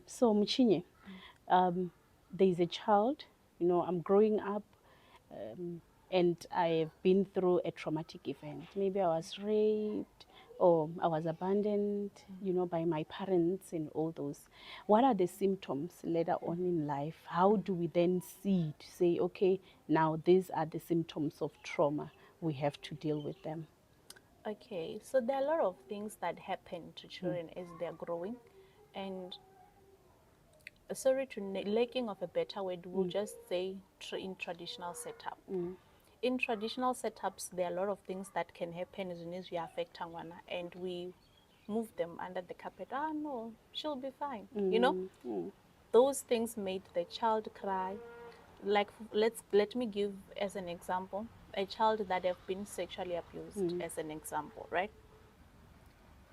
So Mchinye, there is a child, I'm growing up, um, and I have been through a traumatic event. Maybe I was raped or I was abandoned, by my parents and all those. What are the symptoms later on in life? How do we then see to say, okay, now these are the symptoms of trauma, we have to deal with them? Okay, so there are a lot of things that happen to children as they're growing, and sorry to lacking of a better word, we'll just say in traditional setup. In traditional setups, there are a lot of things that can happen as soon as we affect Tangwana and we move them under the carpet. Ah, no, she'll be fine. Those things made the child cry. Like, let me give as an example a child that have been sexually abused as an example, right?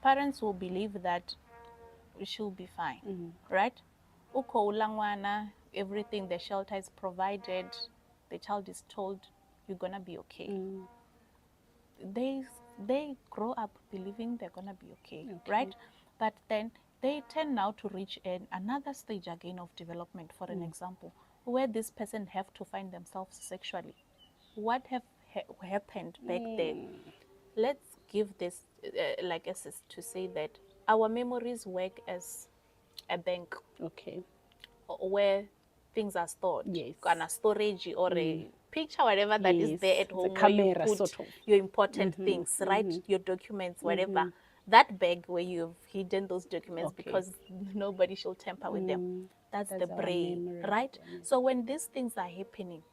Parents will believe that she'll be fine, right? Uko ulangwana, everything, the shelter is provided, the child is told you're gonna be okay. They they grow up believing they're gonna be okay, right? But then they tend now to reach another stage again of development. For an example, where this person have to find themselves sexually. What have happened back there? Let's give this like as to say that our memories work as a bank. Okay. Where things are stored. Yes. On a storage or a picture, whatever that is Yes, there at it's a home, where you camera, put sort of. your important things, right? Your documents, whatever. That bag where you've hidden those documents Okay. because nobody should tamper with them. That's the our brain, memory. right? So when these things are happening,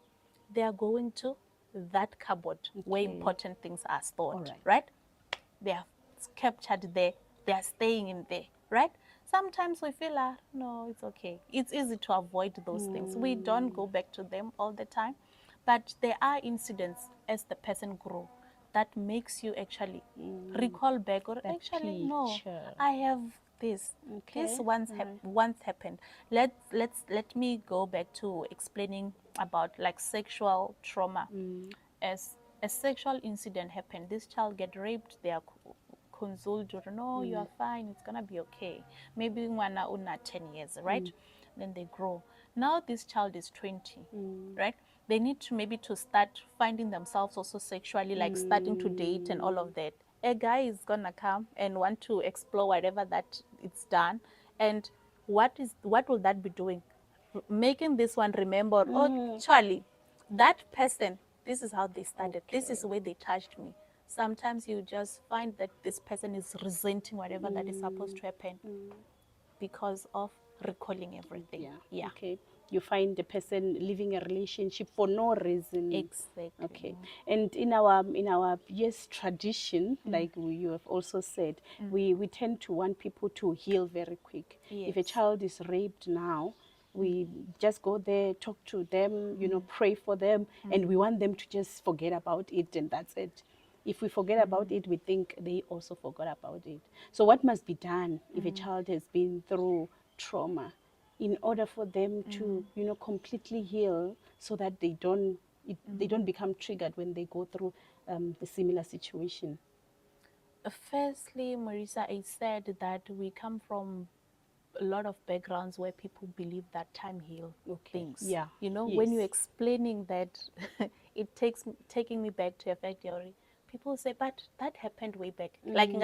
they are going to that cupboard where important things are stored, right? They are captured there, they are staying in there, right? Sometimes we feel, no, it's okay. It's easy to avoid those things. We don't go back to them all the time, but there are incidents as the person grows that makes you actually recall back or That actually no, picture. I have this. Okay. This once happened. Let me go back to explaining about like sexual trauma. As a sexual incident happened, this child get raped, they are consoled, no, you are fine, it's gonna be okay. Maybe one una 10 years, right? Then they grow. Now this child is 20, right? They need to maybe to start finding themselves also sexually, like starting to date and all of that. A guy is gonna come and want to explore whatever that it's done, and what will that be doing? Making this one remember, oh, Charlie, that person, this is how they started. This is where they touched me. Sometimes you just find that this person is resenting whatever that is supposed to happen because of recalling everything. Yeah. Okay. You find the person living a relationship for no reason. Exactly. Okay. And in our yes tradition, like you have also said, we tend to want people to heal very quick. If a Yes. child is raped now, we just go there, talk to them, pray for them, and we want them to just forget about it, and that's it. If we forget about it, we think they also forgot about it. So what must be done if a child has been through trauma in order for them to, completely heal, so that they don't become triggered when they go through the similar situation? Firstly, Marisa, I said that we come from a lot of backgrounds where people believe that time heals things. Yeah. When you're Yes. explaining that, it takes taking me back to a fact theory. People say, but that happened way back. Like in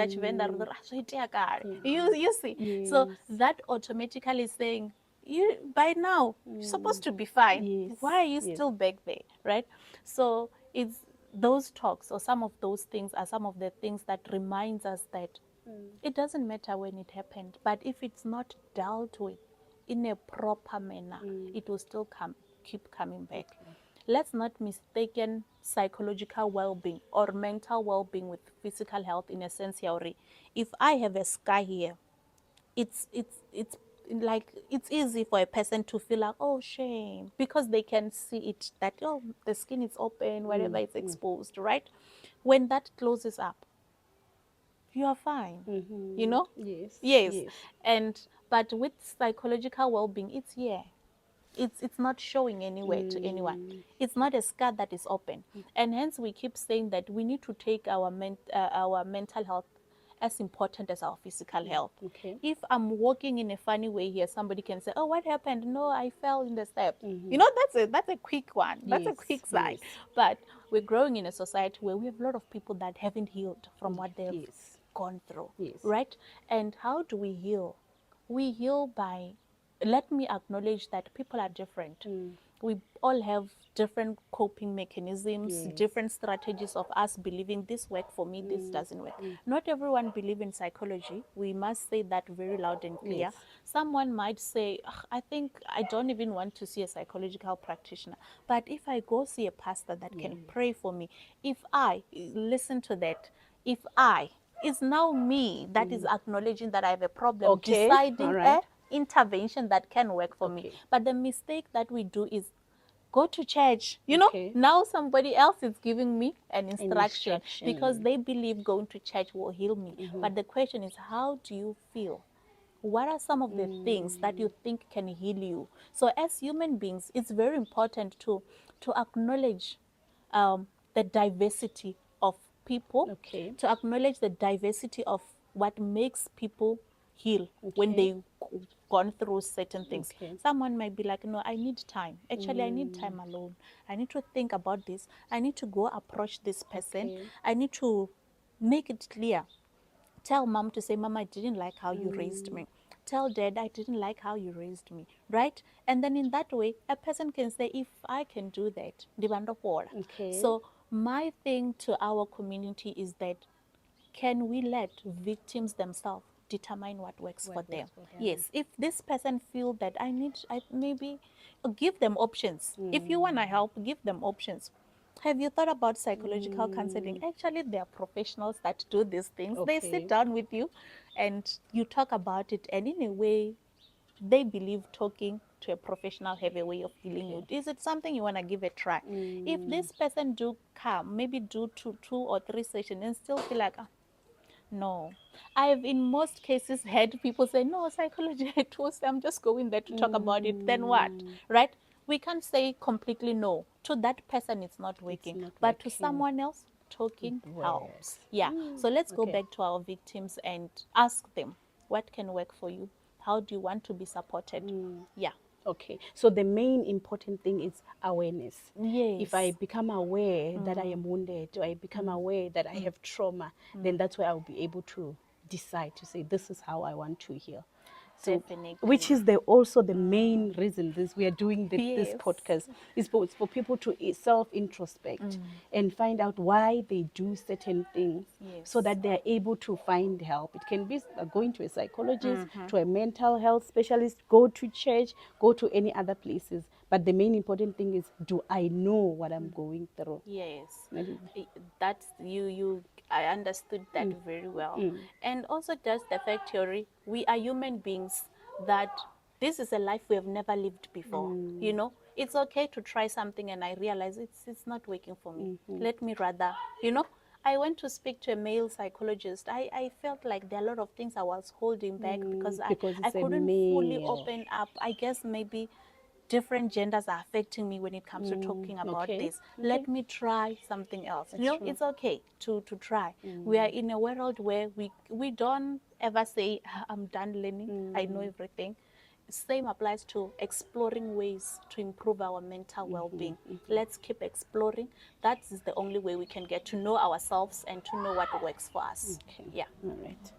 you see. So Yes. that automatically is saying, you by now you're supposed to be fine. Yes. Why are you Yes. still back there, right? So it's those talks or some of those things are some of the things that reminds us that it doesn't matter when it happened, but if it's not dealt with in a proper manner, it will still keep coming back. Let's not mistaken psychological well-being or mental well-being with physical health in a sense here. If I have a scar here, it's like it's easy for a person to feel like, oh, shame, because they can see it that, oh, the skin is open, whatever is exposed, right? When that closes up, you are fine. Yes. Yes. Yes. And but with psychological well-being, it's here. It's not showing anywhere to anyone. It's not a scar that is open, and hence we keep saying that we need to take our mental health as important as our physical health. Okay. If I'm walking in a funny way here, somebody can say, "Oh, what happened?" No, I fell in the step. You know, that's a quick one. That's a Yes, quick side. yes. But we're growing in a society where we have a lot of people that haven't healed from what they've Yes. gone through, Yes. right? And how do we heal? We heal by, let me acknowledge that people are different. We all have different coping mechanisms, Yes. different strategies of us believing this work for me, this doesn't work. Not everyone believe in psychology. We must say that very loud and clear. Yes. Someone might say, "Ugh, I think I don't even want to see a psychological practitioner. But if I go see a pastor that can pray for me, if I listen to that, if I, it's now me that is acknowledging that I have a problem, Okay, deciding all right. intervention that can work for me. Okay. But the mistake that we do is go to church. You know, Okay. now somebody else is giving me an instruction instruction. because they believe going to church will heal me. But the question is, how do you feel? What are some of the things that you think can heal you? So as human beings, it's very important to acknowledge the diversity of people, Okay. to acknowledge the diversity of what makes people heal when Okay. they've gone through certain things. Okay. Someone might be like, no, I need time. Actually, I need time alone. I need to think about this. I need to go approach this person. Okay. I need to make it clear. Tell mom to say, Mom, I didn't like how you raised me. Tell dad, I didn't like how you raised me, right? And then in that way, a person can say, if I can do that, Okay. so my thing to our community is that, can we let victims themselves determine what works for What them? works for them. Yes, if this person feel that I maybe give them options. If you want to help, give them options. Have you thought about psychological counseling? Actually, there are professionals that do these things. They Okay. sit down with you and you talk about it, and in a way, they believe talking to a professional have a way of healing you. Is it something you want to give a try? If this person do come, maybe do two or three sessions and still feel like, no. I've in most cases had people say, no, psychology, I'm just going there to talk about it. Then what? Right? We can't say completely no. To that person, it's not working. not But to working. someone else, talking helps. Works. Yeah. So let's go okay. back to our victims and ask them, what can work for you? How do you want to be supported? Yeah. Okay, so the main important thing is awareness. Yes. If I become aware that I am wounded, or I become aware that I have trauma, then that's where I'll be able to decide to say, this is how I want to heal. So, Definitely. which is also the main reason we are doing this Yes. podcast is for people to self-introspect and find out why they do certain things, Yes. so that they are able to find help. It can be going to a psychologist, to a mental health specialist, go to church, go to any other places. But the main important thing is, do I know what I'm going through? Yes, Maybe. that's you. I understood that very well, and also just the fact, theory. We are human beings. That this is a life we have never lived before. You know, it's okay to try something, and I realize it's not working for me. Let me rather, you know. I went to speak to a male psychologist. I felt like there are a lot of things I was holding back because I it's a couldn't fully male. open up. I guess maybe different genders are affecting me when it comes to talking about okay, this. okay. Let me try something else. You know, true. it's okay to try. We are in a world where we don't ever say, I'm done learning, I know everything. Same applies to exploring ways to improve our mental well-being. Let's keep exploring. That is the only way we can get to know ourselves and to know what works for us. Okay. Yeah. All right.